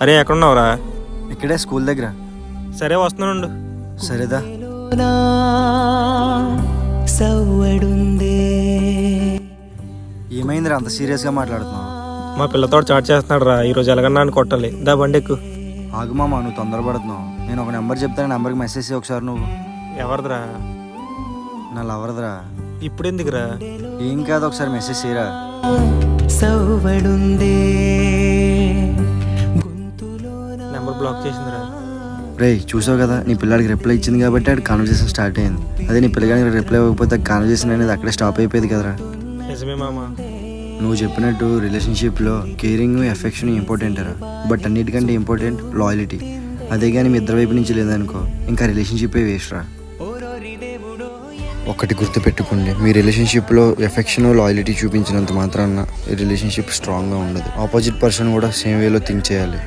అరే ఎక్కడున్నావురా? ఇక్కడే స్కూల్ దగ్గర. సరే వస్తున్నాను. సరేదా. ఏమైందిరా అంత సీరియస్గా మాట్లాడుతున్నావు? మా పిల్లతో చాట్ చేస్తున్నాడు రా. ఈరోజు ఎలాగన్నా అని కొట్టాలి. దా బండి ఎక్కు. ఆగు మామ, నువ్వు తొందరపడుతున్నావు. నేను ఒక నెంబర్ చెప్తాను, నెంబర్కి మెసేజ్ చేయి ఒకసారి. నువ్వు ఎవరిదిరా? నా లవర్దిరా. ఇప్పుడు ఎందుకురా? ఏం కాదు, ఒకసారి మెసేజ్ చేయరా. నెంబర్ బ్లాక్ చేసిందిరా. రేయ్ చూసావు కదా, నీ పిల్లాడికి రిప్లై ఇచ్చింది కాబట్టి ఆడు కాన్వర్జేషన్ స్టార్ట్ అయింది. అదే నీ పిల్లగానికి రిప్లై ఇవ్వకపోతే కాన్వర్జేషన్ అనేది అక్కడే స్టాప్ అయిపోయేది కదరా. నిజమే మామ. నువ్వు చెప్పినట్టు రిలేషన్షిప్లో కేరింగ్ ఎఫెక్షన్ ఇంపార్టెంట్ రా, బట్ అన్నిటికంటే ఇంపార్టెంట్ లాయల్టీ. అదే కానీ మీ ఇద్దరి వైపు నుంచి లేదనుకో, ఇంకా రిలేషన్షిప్ వేస్ట్ రా. ఒకటి గుర్తుపెట్టుకోండి, మీ రిలేషన్షిప్లో ఎఫెక్షన్ లాయల్టీ చూపించినంత మాత్రాన రిలేషన్షిప్ స్ట్రాంగ్గా ఉండదు. ఆపోజిట్ పర్సన్ కూడా సేమ్ వేలో థింక్ చేయాలి.